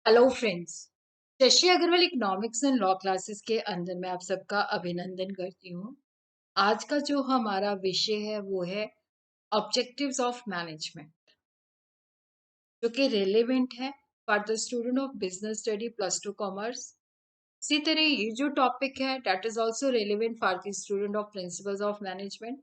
Hello friends. Shashi Agarwal economics and law classes के अंदर मैं आप सबका अभिनंदन करती हूँ। आज का जो हमारा विषय है वो है ऑब्जेक्टिव्स ऑफ मैनेजमेंट, जो कि रेलेवेंट है for the student of business study plus two commerce. इसी तरह ये जो टॉपिक है that is also relevant for the student of principles of management.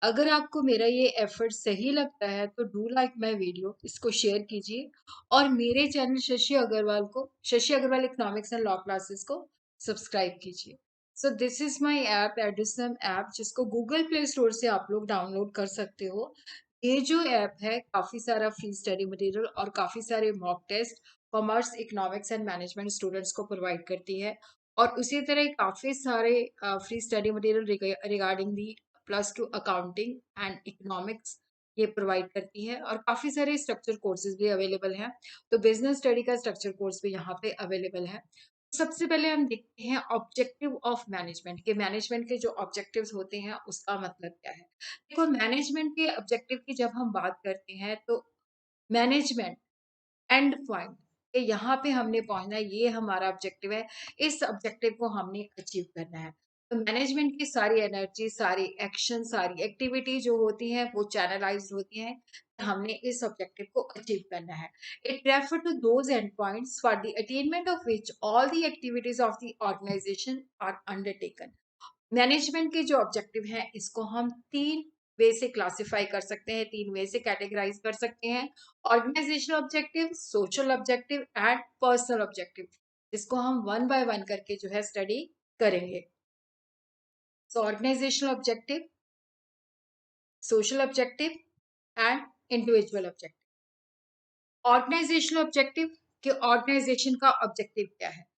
अगर आपको मेरा ये एफर्ट सही लगता है तो डू लाइक माय वीडियो, इसको शेयर कीजिए और मेरे channel Shashi Agarwal economics and law classes को सब्सक्राइब कीजिए। So this is my app एडिसम ऐप, जिसको गूगल प्ले स्टोर से आप लोग डाउनलोड कर सकते हो। ये जो ऐप है काफी सारा फ्री स्टडी मटेरियल और काफी सारे mock test commerce economics and management students को प्रोवाइड करती है। और उसी तरह काफी सारे free study material regarding the plus two accounting and economics ये प्रोवाइड करती है। और काफी सारे स्ट्रक्चर कोर्सेज भी अवेलेबल हैं। तो बिजनेस स्टडी का स्ट्रक्चर कोर्स भी यहाँ पे अवेलेबल है। सबसे पहले हम देखते हैं ऑब्जेक्टिव ऑफ मैनेजमेंट के। मैनेजमेंट के जो ऑब्जेक्टिव्स होते हैं उसका मतलब क्या है। देखो, मैनेजमेंट के ऑब्जेक्टिव की जब हम बात करते हैं तो मैनेजमेंट एंड पॉइंट कि यहाँ पे हमने पहुंचना है, ये हमारा ऑब्जेक्टिव है। इस ऑब्जेक्टिव को हमने अचीव करना है। तो मैनेजमेंट की सारी एनर्जी, सारी एक्शन, सारी एक्टिविटी जो होती हैं वो चैनलाइज्ड होती हैं। हमने इस ऑब्जेक्टिव को अचीव करना है। It refer to those end points for the attainment of which all the activities of the organisation are undertaken. Management के जो ऑब्जेक्टिव हैं इसको हम तीन वे से क्लासिफाई कर सकते हैं, तीन वे से कैटेगराइज कर सकते हैं। Organisational objective, social objective and personal objective, जिसको हम वन बाय वन करके जो है स्टडी करेंगे। So organisational objective, social objective and individual objective. Organisational objective कि ऑर्गेनाइजेशन का ऑब्जेक्टिव क्या है।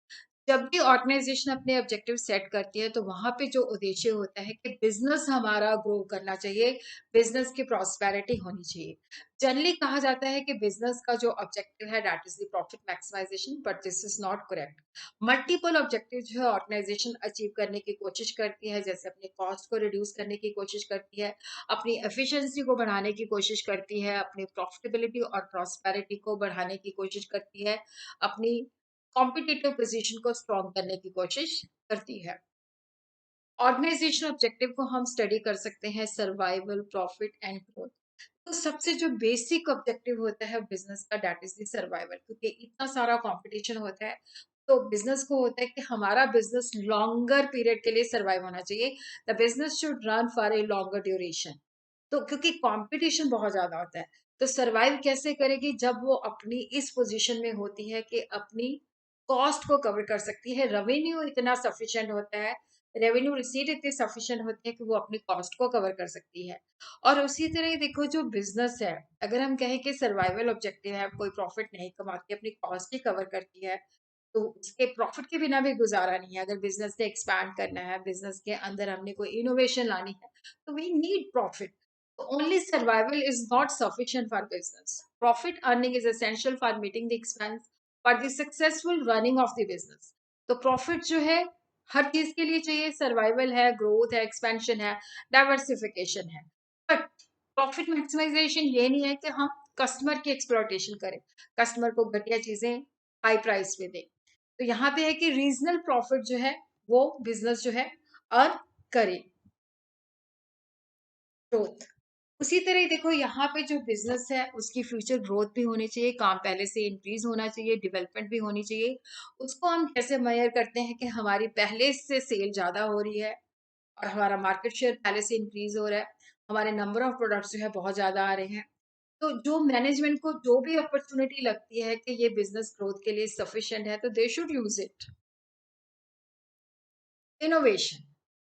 जब भी ऑर्गेनाइजेशन अपने ऑब्जेक्टिव सेट करती है तो वहां पे जो उद्देश्य होता है कि बिजनेस हमारा ग्रो करना चाहिए, बिजनेस की प्रॉस्पेरिटी होनी चाहिए। जनरली कहा जाता है कि बिजनेस का जो ऑब्जेक्टिव है that is the profit maximisation, but this is not correct. Multiple objective जो है ऑर्गेनाइजेशन अचीव करने की कोशिश करती है, जैसे अपने कॉस्ट को रिड्यूस करने की कोशिश करती है, अपनी एफिशिएंसी को बढ़ाने की कोशिश करती है, अपनी प्रॉफिटेबिलिटी और प्रॉस्पेरिटी को बढ़ाने की कोशिश करती है, अपनी कॉम्पिटिटिव पोजीशन को स्ट्रॉन्ग करने की कोशिश करती है। ऑर्गेनाइजेशन ऑब्जेक्टिव को हम स्टडी कर सकते हैं सर्वाइवल, प्रॉफिट एंड ग्रोथ। तो सबसे जो बेसिक ऑब्जेक्टिव होता है बिजनेस का दैट इज द सर्वाइवल, क्योंकि इतना सारा कंपटीशन होता है। तो बिजनेस को होता है कि हमारा बिजनेस लॉन्गर पीरियड के लिए सर्वाइव होना चाहिए। The business should run for a longer duration. तो क्योंकि कंपटीशन बहुत ज्यादा होता है, तो सरवाइव कैसे करेगी जब वो अपनी इस पोजीशन में होती है कि अपनी कॉस्ट को कवर कर सकती है, रेवेन्यू इतना सफिशिएंट होता है, रेवेन्यू रिसीट इतनी सफिशिएंट होती है कि वो अपनी कॉस्ट को कवर कर सकती है। और उसी तरह देखो, जो बिजनेस है, अगर हम कहें कि सर्वाइवल ऑब्जेक्टिव है, कोई प्रॉफिट नहीं कमाती, अपनी कॉस्ट ही कवर करती है, तो उसके प्रॉफिट के बिना भी गुजारा नहीं है। अगर बिजनेस ने एक्सपैंड करना है, बिजनेस के अंदर हमने कोई इनोवेशन लानी है, तो we need profit. Only survival is not sufficient for business. Profit earning is essential for meeting the expense for the successful running of the business. तो प्रॉफिट जो है हर चीज के लिए चाहिए। सर्वाइवल है, ग्रोथ है, एक्सपेंशन है, डाइवर्सिफिकेशन है। बट प्रॉफिट मैक्सिमाइजेशन ये नहीं है कि हम कस्टमर की एक्सप्लॉयटेशन करें, कस्टमर को घटिया चीजें हाई प्राइस पे दें। तो यहाँ पे है कि रीजनल प्रॉफिट जो है वो बिजनेस जो है अर्न करे। ग्रोथ, उसी तरह देखो यहाँ पे जो बिजनेस है उसकी फ्यूचर ग्रोथ भी होनी चाहिए, काम पहले से इंक्रीज होना चाहिए, डेवलपमेंट भी होनी चाहिए। उसको हम कैसे मेजर करते हैं कि हमारी पहले से सेल ज्यादा हो रही है और हमारा मार्केट शेयर पहले से इंक्रीज हो रहा है, हमारे नंबर ऑफ प्रोडक्ट्स जो है बहुत ज्यादा आ रहे हैं। तो जो मैनेजमेंट को जो भी अपॉर्चुनिटी लगती है कि ये बिजनेस ग्रोथ के लिए सफिशिएंट है, तो they should use it. Innovation,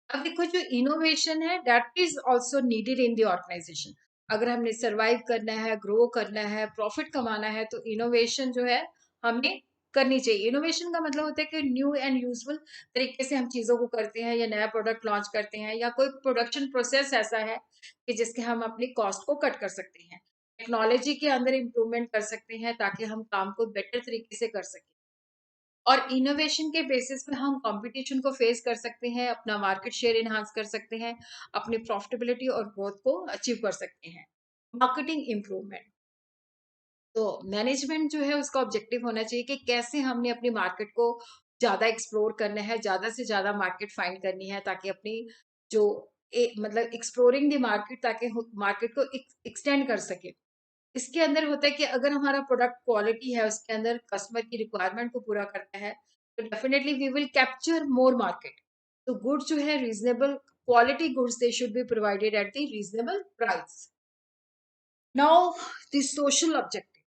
अब देखो जो इनोवेशन है that is also needed in the organisation. अगर हमने सरवाइव करना है, ग्रो करना है, प्रॉफिट कमाना है, तो इनोवेशन जो है हमें करनी चाहिए। इनोवेशन का मतलब होता है कि न्यू एंड यूजफुल तरीके से हम चीजों को करते हैं, या नया प्रोडक्ट लॉन्च करते हैं, या कोई प्रोडक्शन प्रोसेस ऐसा है कि जिसके हम अपनी कॉस्ट को कट कर सकते हैं, टेक्नोलॉजी के अंदर इम्प्रूवमेंट कर सकते हैं ताकि हम काम को बेटर तरीके से कर सकें। और इनोवेशन के बेसिस पे हम कंपटीशन को फेस कर सकते हैं, अपना मार्केट शेयर इनहांस कर सकते हैं, अपनी प्रॉफिटेबिलिटी और ग्रोथ को अचीव कर सकते हैं। मार्केटिंग इम्प्रूवमेंट, तो मैनेजमेंट जो है उसका ऑब्जेक्टिव होना चाहिए कि कैसे हमने अपनी मार्केट को ज़्यादा एक्सप्लोर करना है, ज़्यादा से ज़्यादा मार्केट फाइंड करनी है ताकि अपनी जो मतलब एक्सप्लोरिंग द मार्केट ताकि मार्केट को एक्सटेंड कर सके। इसके अंदर होता है कि अगर हमारा प्रोडक्ट क्वालिटी है, उसके अंदर कस्टमर की रिक्वायरमेंट को पूरा करता है, तो definitely we will capture more market. तो गुड्स जो है reasonable quality goods they should be provided at the reasonable price. Now the social objective.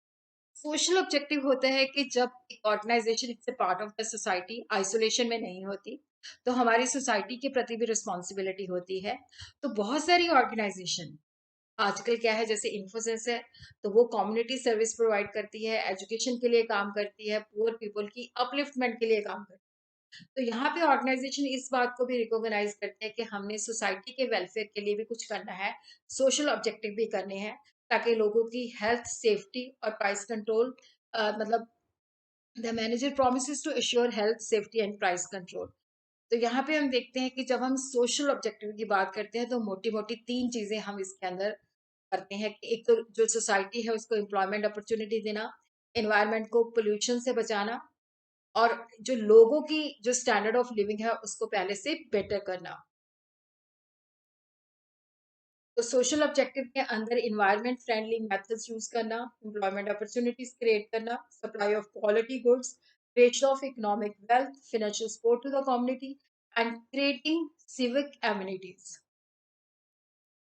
Social objective होता है कि जब एक organisation it's a part of the society, isolation में नहीं होती, तो हमारी सोसाइटी के प्रति भी रिस्पॉन्सिबिलिटी होती है। तो बहुत सारी ऑर्गेनाइजेशन आजकल क्या है, जैसे इन्फोसिस है, तो वो कम्युनिटी सर्विस प्रोवाइड करती है, एजुकेशन के लिए काम करती है, पुअर पीपल की अपलिफ्टमेंट के लिए काम करती है। तो यहाँ पे ऑर्गेनाइजेशन इस बात को भी रिकॉग्नाइज करते हैं कि हमने सोसाइटी के वेलफेयर के लिए भी कुछ करना है, सोशल ऑब्जेक्टिव भी करने हैं, ताकि लोगों की हेल्थ, सेफ्टी और प्राइस कंट्रोल, मतलब the manager promises to assure health, safety and price control. तो यहाँ पे हम देखते हैं कि जब हम सोशल ऑब्जेक्टिव की बात करते हैं तो मोटी मोटी तीन चीजें हम इसके अंदर करते हैं कि एक तो जो सोसाइटी है उसको एम्प्लॉयमेंट अपॉर्चुनिटी देना, एनवायरनमेंट को पोल्यूशन से बचाना, और जो लोगों की जो स्टैंडर्ड ऑफ लिविंग है उसको पहले से बेटर करना। तो सोशल ऑब्जेक्टिव के अंदर इन्वायरमेंट फ्रेंडली मेथड्स यूज करना, एम्प्लॉयमेंट अपॉर्चुनिटीज क्रिएट करना, supply of quality goods, creation of economic wealth, financial support to the community and creating civic amenities.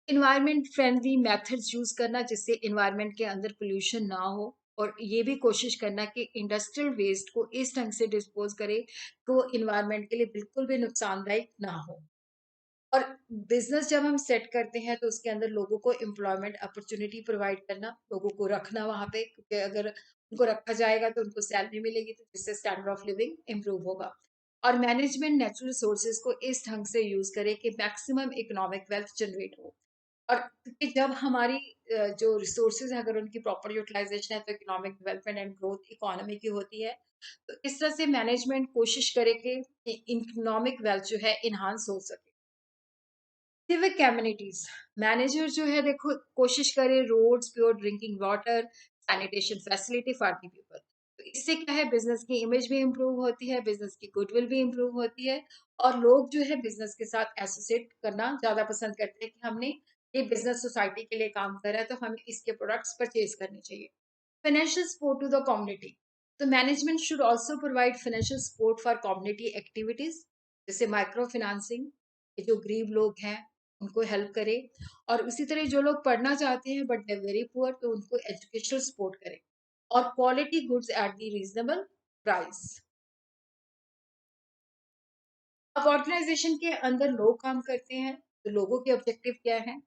Environment friendly methods use करना जिससे environment के अंदर pollution ना हो, और ये भी कोशिश करना कि इंडस्ट्रियल वेस्ट को इस ढंग से डिस्पोज करे कि वो इन्वायरमेंट के लिए बिल्कुल भी नुकसानदायक ना हो। और बिजनेस जब हम सेट करते हैं तो उसके अंदर लोगों को एम्प्लॉयमेंट अपॉर्चुनिटी प्रोवाइड करना, लोगों को रखना वहां पे, क्योंकि अगर उनको रखा जाएगा तो उनको सैलरी मिलेगी, तो जिससे स्टैंडर्ड ऑफ लिविंग इम्प्रूव होगा। और मैनेजमेंट नेचुरल रिसोर्सेज को इस ढंग से यूज करे कि मैक्सिमम इकोनॉमिक वेल्थ जनरेट हो। और क्योंकि जब हमारी जो रिसोर्सेज है अगर उनकी प्रॉपर यूटिलाइजेशन है तो economic development and growth economy की होती है। तो इस तरह से मैनेजमेंट कोशिश करे कि इकोनॉमिक वेल्थ जो है इन्हांस हो सके। सिविक कम्युनिटीज, मैनेजर जो है देखो कोशिश करे roads, pure drinking water, sanitation facility for the people. तो इससे क्या है, बिजनेस की इमेज भी इम्प्रूव होती है, बिजनेस की गुडविल भी इम्प्रूव होती है, और लोग जो है बिजनेस के साथ एसोसिएट करना ज्यादा पसंद करते हैं कि हमने ये बिजनेस सोसाइटी के लिए काम कर रहा है तो हमें इसके प्रोडक्ट्स परचेज करने चाहिए। Financial support to the community. The management should also provide financial support for community activities, जैसे माइक्रो फाइनेंसिंग, जो गरीब लोग हैं उनको हेल्प करे, और उसी तरह जो लोग पढ़ना चाहते हैं बट दे वेरी पुअर तो उनको एजुकेशनल सपोर्ट करे, और quality goods at the reasonable price. अब ऑर्गेनाइजेशन के अंदर लोग काम करते हैं, तो लोगों के ऑब्जेक्टिव क्या है।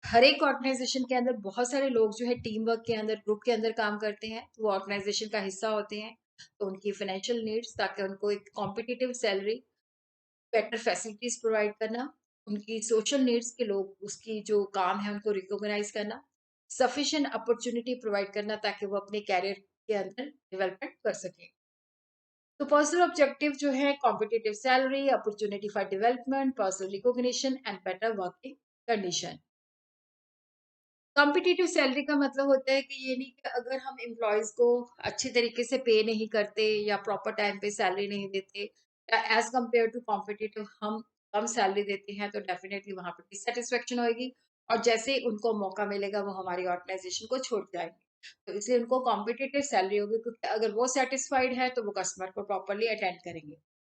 हर एक ऑर्गेनाइजेशन के अंदर बहुत सारे लोग जो है टीम वर्क के अंदर, ग्रुप के अंदर काम करते हैं, तो वो ऑर्गेनाइजेशन का हिस्सा होते हैं। तो उनकी फाइनेंशियल नीड्स, ताकि उनको एक competitive salary, better facilities provide करना, उनकी सोशल नीड्स के लोग उसकी जो काम है उनको रिकॉग्नाइज करना, सफिशिएंट अपॉर्चुनिटी प्रोवाइड करना ताकि वो अपने कैरियर के अंदर डेवलपमेंट कर सके। तो पर्सनल ऑब्जेक्टिव जो है competitive salary, opportunity for development, personal recognition and better working condition. Competitive salary का मतलब होता है कि ये नहीं कि अगर हम एम्प्लॉयज को अच्छे तरीके से पे नहीं करते या प्रॉपर टाइम पे सैलरी नहीं देते, या एज कम्पेयर टू कॉम्पिटिटिव हम कम सैलरी देते हैं, तो डेफिनेटली वहां पर डिससेटिस्फेक्शन होगी, और जैसे ही उनको मौका मिलेगा वो हमारी ऑर्गेनाइजेशन को छोड़ जाएंगे। तो इसलिए उनको कॉम्पिटिटिव सैलरी होगी, क्योंकि अगर वो सेटिस्फाइड है तो वो कस्टमर को प्रॉपरली अटेंड करेंगे।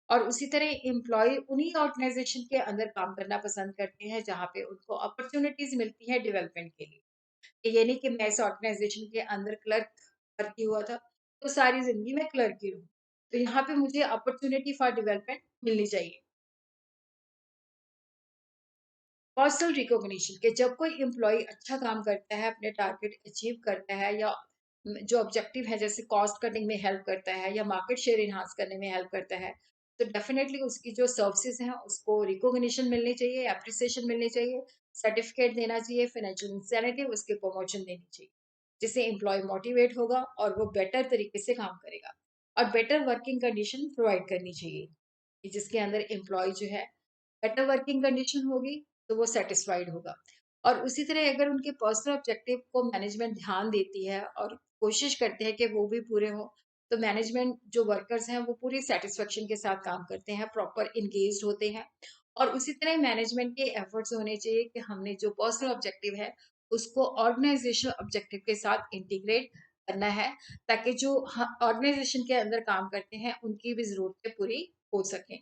और उसी तरह एम्प्लॉय उन्हीं ऑर्गेनाइजेशन के अंदर काम करना पसंद करते हैं जहाँ पे उनको अपॉर्चुनिटीज मिलती है डेवलपमेंट के लिए। ये नहीं कि मैं इस ऑर्गेनाइजेशन के अंदर क्लर्क करती हुआ था तो सारी जिंदगी मैं क्लर्क ही रहूं। तो यहाँ पे मुझे अपॉर्चुनिटी फॉर डेवलपमेंट मिलनी चाहिए। पर्सनल रिकॉग्निशन के जब कोई एम्प्लॉय अच्छा काम करता है, अपने टारगेट अचीव करता है, या जो ऑब्जेक्टिव है जैसे कॉस्ट कटिंग में हेल्प करता है या मार्केट शेयर इनहांस करने में हेल्प करता है, तो डेफिनेटली उसकी जो सर्विसेज हैं उसको रिकॉग्निशन मिलनी चाहिए, एप्रिसिएशन मिलनी चाहिए, सर्टिफिकेट देना चाहिए, फाइनेंशियल इंसेंटिव, उसके प्रमोशन देनी चाहिए, जिससे एम्प्लॉय मोटिवेट होगा और वो बेटर तरीके से काम करेगा। और बेटर वर्किंग कंडीशन प्रोवाइड करनी चाहिए कि जिसके अंदर एम्प्लॉय जो है बेटर वर्किंग कंडीशन होगी तो वो सेटिस्फाइड होगा। और उसी तरह अगर उनके पर्सनल ऑब्जेक्टिव को मैनेजमेंट ध्यान देती है और कोशिश करते हैं कि वो भी पूरे हों। तो मैनेजमेंट जो वर्कर्स हैं वो पूरी सैटिस्फैक्शन के साथ काम करते हैं, प्रॉपर एंगेज्ड होते हैं। और उसी तरह मैनेजमेंट के एफर्ट्स होने चाहिए कि हमने जो पर्सनल ऑब्जेक्टिव है उसको ऑर्गेनाइजेशन ऑब्जेक्टिव के साथ इंटीग्रेट करना है, ताकि जो ऑर्गेनाइजेशन के अंदर काम करते हैं उनकी भी जरूरतें पूरी हो सकें।